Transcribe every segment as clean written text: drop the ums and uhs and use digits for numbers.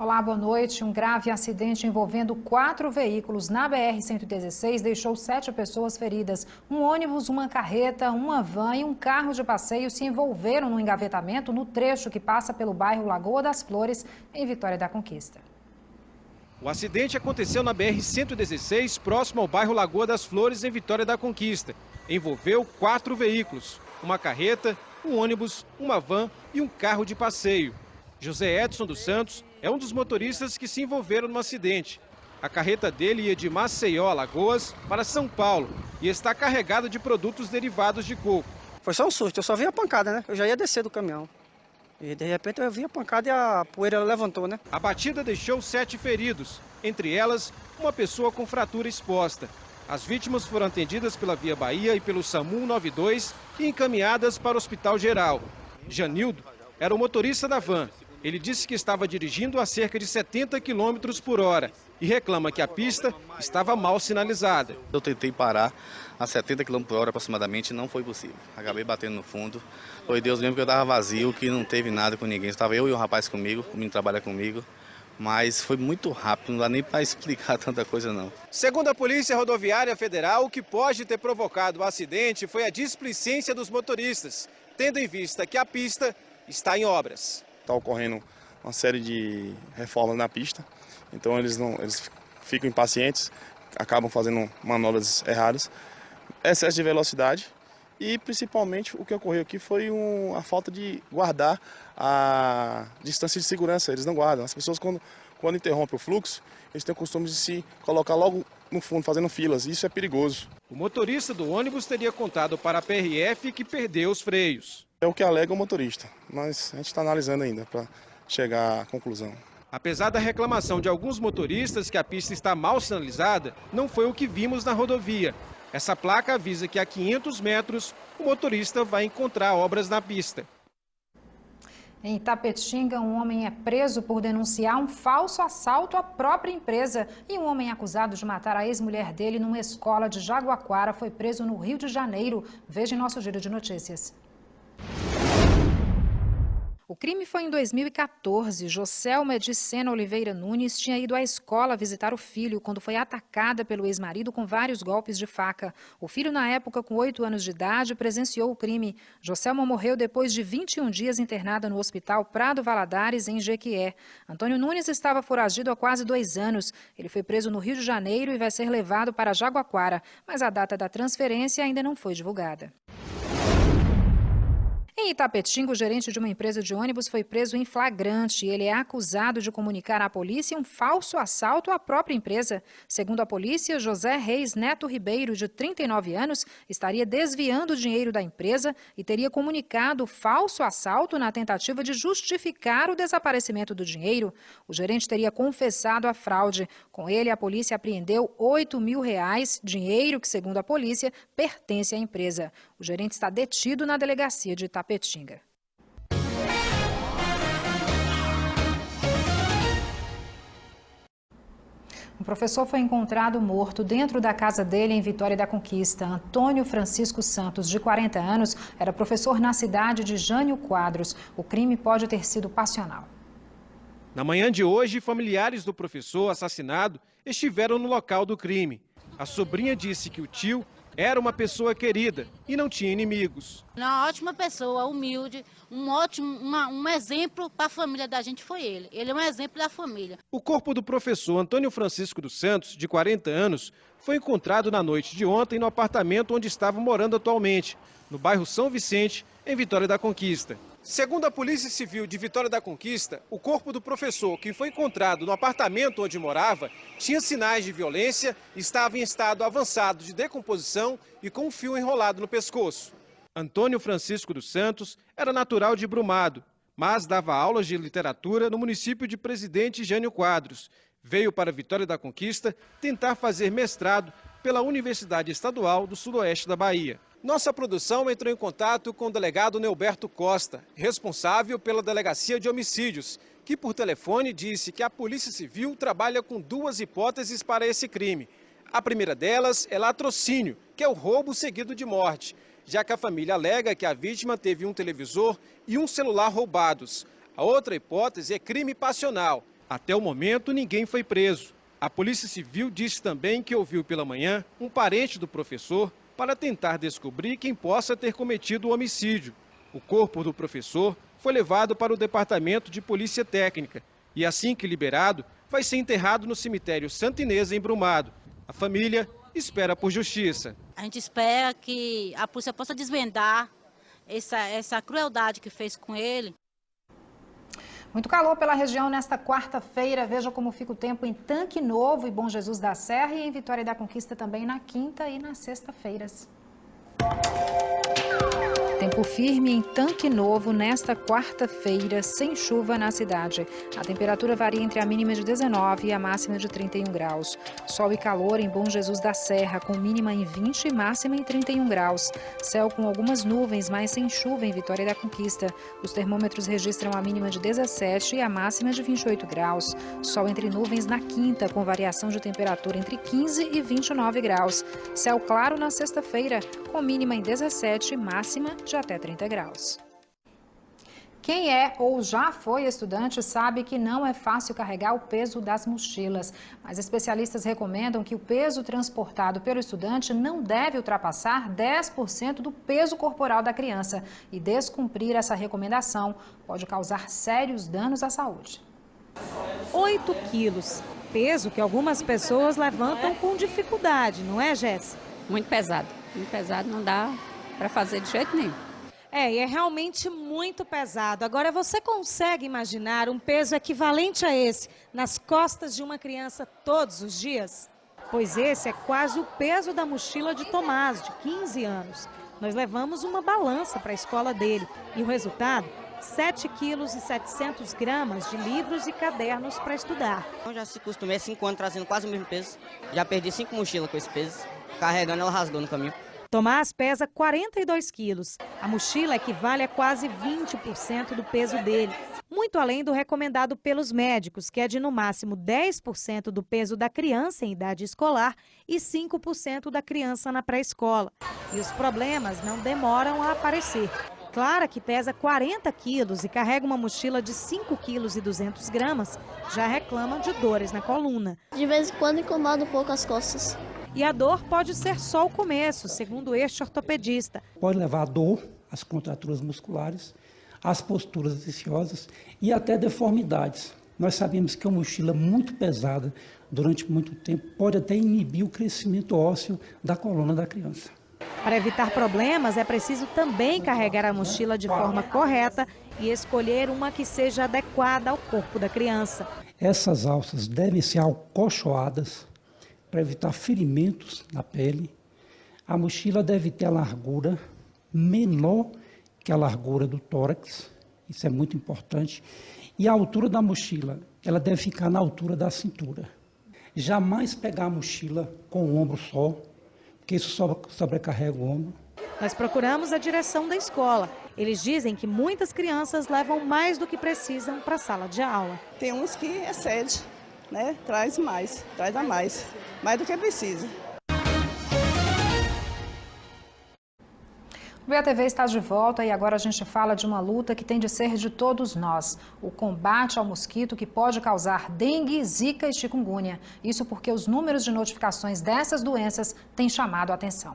Olá, boa noite. Um grave acidente envolvendo 4 veículos na BR-116 deixou 7 pessoas feridas. Um ônibus, uma carreta, uma van e um carro de passeio se envolveram no engavetamento no trecho que passa pelo bairro Lagoa das Flores, em Vitória da Conquista. O acidente aconteceu na BR-116, próximo ao bairro Lagoa das Flores, em Vitória da Conquista. Envolveu 4 veículos, uma carreta, um ônibus, uma van e um carro de passeio. José Edson dos Santos é um dos motoristas que se envolveram no acidente. A carreta dele ia de Maceió, Alagoas, para São Paulo e está carregada de produtos derivados de coco. Foi só um susto, eu só vi a pancada, né? Eu já ia descer do caminhão. E de repente eu vi a pancada e a poeira levantou, né? A batida deixou 7 feridos, entre elas uma pessoa com fratura exposta. As vítimas foram atendidas pela Via Bahia e pelo SAMU 192 e encaminhadas para o Hospital Geral. Janildo era o motorista da van. Ele disse que estava dirigindo a cerca de 70 km por hora e reclama que a pista estava mal sinalizada. Eu tentei parar a 70 km por hora aproximadamente, não foi possível. Acabei batendo no fundo. Foi Deus mesmo que eu estava vazio, que não teve nada com ninguém. Estava eu e um rapaz comigo, o menino trabalha comigo. Mas foi muito rápido, não dá nem para explicar tanta coisa não. Segundo a Polícia Rodoviária Federal, o que pode ter provocado o acidente foi a displicência dos motoristas, tendo em vista que a pista está em obras. Está ocorrendo uma série de reformas na pista, então eles ficam impacientes, acabam fazendo manobras erradas, excesso de velocidade e principalmente o que ocorreu aqui foi a falta de guardar a distância de segurança. Eles não guardam. As pessoas quando interrompem o fluxo, eles têm o costume de se colocar logo no fundo, fazendo filas, e isso é perigoso. O motorista do ônibus teria contado para a PRF que perdeu os freios. É o que alega o motorista, mas a gente está analisando ainda para chegar à conclusão. Apesar da reclamação de alguns motoristas que a pista está mal sinalizada, não foi o que vimos na rodovia. Essa placa avisa que a 500 metros o motorista vai encontrar obras na pista. Em Itapetinga, um homem é preso por denunciar um falso assalto à própria empresa. E um homem acusado de matar a ex-mulher dele numa escola de Jaguaquara foi preso no Rio de Janeiro. Veja em nosso giro de notícias. O crime foi em 2014. Joselma de Sena Oliveira Nunes tinha ido à escola visitar o filho quando foi atacada pelo ex-marido com vários golpes de faca. O filho, na época, com 8 anos de idade, presenciou o crime. Joselma morreu depois de 21 dias internada no Hospital Prado Valadares, em Jequié. Antônio Nunes estava foragido há quase 2 anos. Ele foi preso no Rio de Janeiro e vai ser levado para Jaguaquara, mas a data da transferência ainda não foi divulgada. Em Itapetinga, o gerente de uma empresa de ônibus foi preso em flagrante. Ele é acusado de comunicar à polícia um falso assalto à própria empresa. Segundo a polícia, José Reis Neto Ribeiro, de 39 anos, estaria desviando o dinheiro da empresa e teria comunicado o falso assalto na tentativa de justificar o desaparecimento do dinheiro. O gerente teria confessado a fraude. Com ele, a polícia apreendeu R$8 mil, dinheiro que, segundo a polícia, pertence à empresa. O gerente está detido na delegacia de Itapetinga. Um professor foi encontrado morto dentro da casa dele em Vitória da Conquista. Antônio Francisco Santos, de 40 anos, era professor na cidade de Jânio Quadros. O crime pode ter sido passional. Na manhã de hoje, familiares do professor assassinado estiveram no local do crime. A sobrinha disse que o tio era uma pessoa querida e não tinha inimigos. Uma ótima pessoa, humilde, um exemplo para a família da gente foi ele. Ele é um exemplo da família. O corpo do professor Antônio Francisco dos Santos, de 40 anos, foi encontrado na noite de ontem no apartamento onde estava morando atualmente, no bairro São Vicente, em Vitória da Conquista. Segundo a Polícia Civil de Vitória da Conquista, o corpo do professor, que foi encontrado no apartamento onde morava, tinha sinais de violência, estava em estado avançado de decomposição e com um fio enrolado no pescoço. Antônio Francisco dos Santos era natural de Brumado, mas dava aulas de literatura no município de Presidente Jânio Quadros. Veio para Vitória da Conquista tentar fazer mestrado pela Universidade Estadual do Sudoeste da Bahia. Nossa produção entrou em contato com o delegado Neuberto Costa, responsável pela Delegacia de Homicídios, que por telefone disse que a Polícia Civil trabalha com 2 hipóteses para esse crime. A primeira delas é latrocínio, que é o roubo seguido de morte, já que a família alega que a vítima teve um televisor e um celular roubados. A outra hipótese é crime passional, Até o momento, ninguém foi preso. A Polícia Civil disse também que ouviu pela manhã um parente do professor para tentar descobrir quem possa ter cometido o homicídio. O corpo do professor foi levado para o Departamento de Polícia Técnica e, assim que liberado, vai ser enterrado no cemitério Santa Inês, em Brumado. A família espera por justiça. A gente espera que a polícia possa desvendar essa crueldade que fez com ele. Muito calor pela região nesta quarta-feira. Veja como fica o tempo em Tanque Novo e Bom Jesus da Serra e em Vitória da Conquista também na quinta e na sexta-feiras. Tempo firme em Tanque Novo nesta quarta-feira, sem chuva na cidade. A temperatura varia entre a mínima de 19 e a máxima de 31 graus. Sol e calor em Bom Jesus da Serra, com mínima em 20 e máxima em 31 graus. Céu com algumas nuvens, mas sem chuva em Vitória da Conquista. Os termômetros registram a mínima de 17 e a máxima de 28 graus. Sol entre nuvens na quinta, com variação de temperatura entre 15 e 29 graus. Céu claro na sexta-feira, com mínima em 17 e máxima de até 30 graus. Quem é ou já foi estudante sabe que não é fácil carregar o peso das mochilas, mas especialistas recomendam que o peso transportado pelo estudante não deve ultrapassar 10% do peso corporal da criança, e descumprir essa recomendação pode causar sérios danos à saúde. 8 quilos, peso que algumas pessoas levantam com dificuldade, não é, Jéssica? Muito pesado, não dá para fazer de jeito nenhum. E é realmente muito pesado. Agora, você consegue imaginar um peso equivalente a esse nas costas de uma criança todos os dias? Pois esse é quase o peso da mochila de Tomás, de 15 anos. Nós levamos uma balança para a escola dele e o resultado, 7 quilos e 700 gramas de livros e cadernos para estudar. Eu já se acostumei há 5 anos trazendo quase o mesmo peso. Já perdi 5 mochilas com esse peso. Carregando, ela rasgou no caminho. Tomás pesa 42 quilos. A mochila equivale a quase 20% do peso dele, muito além do recomendado pelos médicos, que é de no máximo 10% do peso da criança em idade escolar e 5% da criança na pré-escola. E os problemas não demoram a aparecer. Clara, que pesa 40 quilos e carrega uma mochila de 5 quilos e 200 gramas, já reclama de dores na coluna. De vez em quando incomoda um pouco as costas. E a dor pode ser só o começo, segundo este ortopedista. Pode levar a dor, as contraturas musculares, as posturas viciosas e até deformidades. Nós sabemos que uma mochila muito pesada, durante muito tempo, pode até inibir o crescimento ósseo da coluna da criança. Para evitar problemas, é preciso também carregar a mochila de forma correta e escolher uma que seja adequada ao corpo da criança. Essas alças devem ser acolchoadas para evitar ferimentos na pele. A mochila deve ter a largura menor que a largura do tórax, isso é muito importante. E a altura da mochila, ela deve ficar na altura da cintura. Jamais pegar a mochila com o ombro só, porque isso sobrecarrega o ombro. Nós procuramos a direção da escola. Eles dizem que muitas crianças levam mais do que precisam para a sala de aula. Tem uns que excede, né? Traz a mais do que precisa. O BATV está de volta e agora a gente fala de uma luta que tem de ser de todos nós. O combate ao mosquito que pode causar dengue, zika e chikungunya. Isso porque os números de notificações dessas doenças têm chamado a atenção.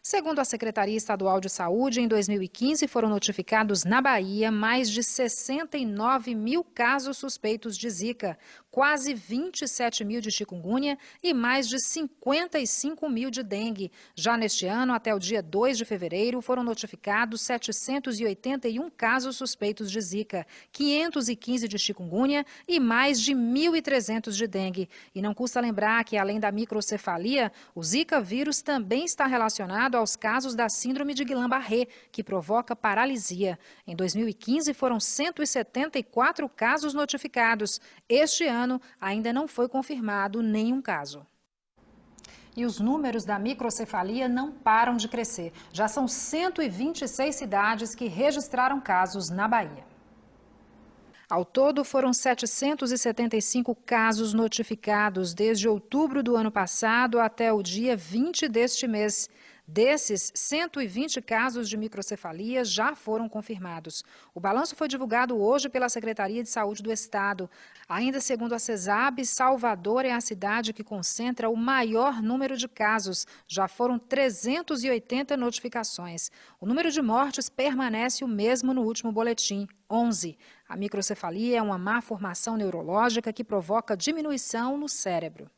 Segundo a Secretaria Estadual de Saúde, em 2015 foram notificados na Bahia mais de 69 mil casos suspeitos de zika, quase 27 mil de chikungunya e mais de 55 mil de dengue. Já neste ano, até o dia 2 de fevereiro, foram notificados 781 casos suspeitos de zika, 515 de chikungunya e mais de 1.300 de dengue. E não custa lembrar que, além da microcefalia, o zika vírus também está relacionado aos casos da síndrome de Guillain-Barré, que provoca paralisia. Em 2015, foram 174 casos notificados. Este ano, ainda não foi confirmado nenhum caso. E os números da microcefalia não param de crescer. Já são 126 cidades que registraram casos na Bahia. Ao todo, foram 775 casos notificados desde outubro do ano passado até o dia 20 deste mês. Desses, 120 casos de microcefalia já foram confirmados. O balanço foi divulgado hoje pela Secretaria de Saúde do Estado. Ainda segundo a CESAB, Salvador é a cidade que concentra o maior número de casos. Já foram 380 notificações. O número de mortes permanece o mesmo no último boletim, 11. A microcefalia é uma má formação neurológica que provoca diminuição no cérebro.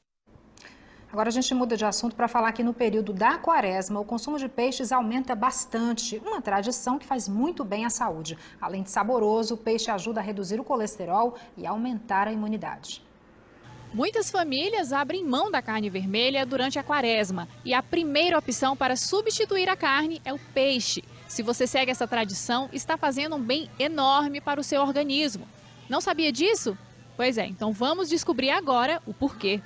Agora a gente muda de assunto para falar que no período da quaresma o consumo de peixes aumenta bastante, uma tradição que faz muito bem à saúde. Além de saboroso, o peixe ajuda a reduzir o colesterol e aumentar a imunidade. Muitas famílias abrem mão da carne vermelha durante a quaresma e a primeira opção para substituir a carne é o peixe. Se você segue essa tradição, está fazendo um bem enorme para o seu organismo. Não sabia disso? Pois é, então vamos descobrir agora o porquê.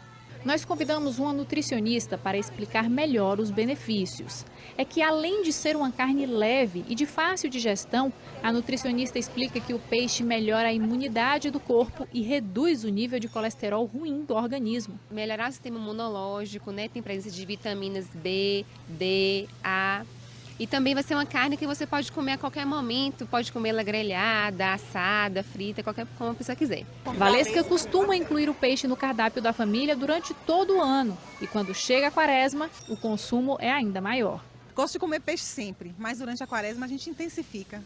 Nós convidamos uma nutricionista para explicar melhor os benefícios. É que além de ser uma carne leve e de fácil digestão, a nutricionista explica que o peixe melhora a imunidade do corpo e reduz o nível de colesterol ruim do organismo. Melhorar o sistema imunológico, né? Tem presença de vitaminas B, D, A. E também vai ser uma carne que você pode comer a qualquer momento, pode comer ela grelhada, assada, frita, como a pessoa quiser. Valesca costuma incluir o peixe no cardápio da família durante todo o ano. E quando chega a quaresma, o consumo é ainda maior. Gosto de comer peixe sempre, mas durante a quaresma a gente intensifica.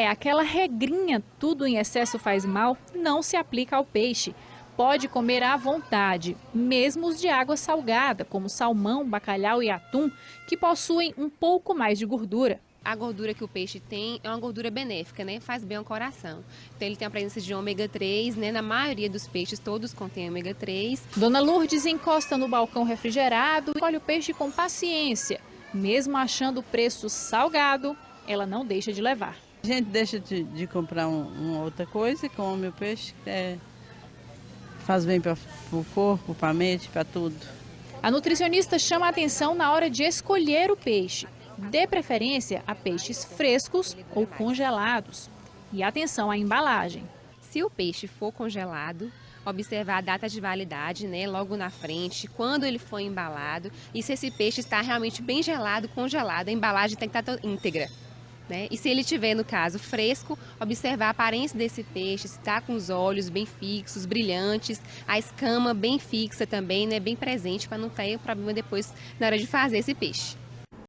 Aquela regrinha, tudo em excesso faz mal, não se aplica ao peixe. Pode comer à vontade, mesmo os de água salgada, como salmão, bacalhau e atum, que possuem um pouco mais de gordura. A gordura que o peixe tem é uma gordura benéfica, né? Faz bem ao coração. Então ele tem a presença de ômega 3, né? Na maioria dos peixes, todos contêm ômega 3. Dona Lourdes encosta no balcão refrigerado e escolhe o peixe com paciência. Mesmo achando o preço salgado, ela não deixa de levar. A gente deixa de comprar uma outra coisa e come o peixe, faz bem para o corpo, para a mente, para tudo. A nutricionista chama a atenção na hora de escolher o peixe. Dê preferência a peixes frescos ou congelados. E atenção à embalagem. Se o peixe for congelado, observar a data de validade, né, logo na frente, quando ele foi embalado. E se esse peixe está realmente bem gelado, congelado, a embalagem tem que estar íntegra. Né? E se ele tiver, no caso, fresco, observar a aparência desse peixe, se está com os olhos bem fixos, brilhantes, a escama bem fixa também, né, bem presente, para não ter problema depois na hora de fazer esse peixe.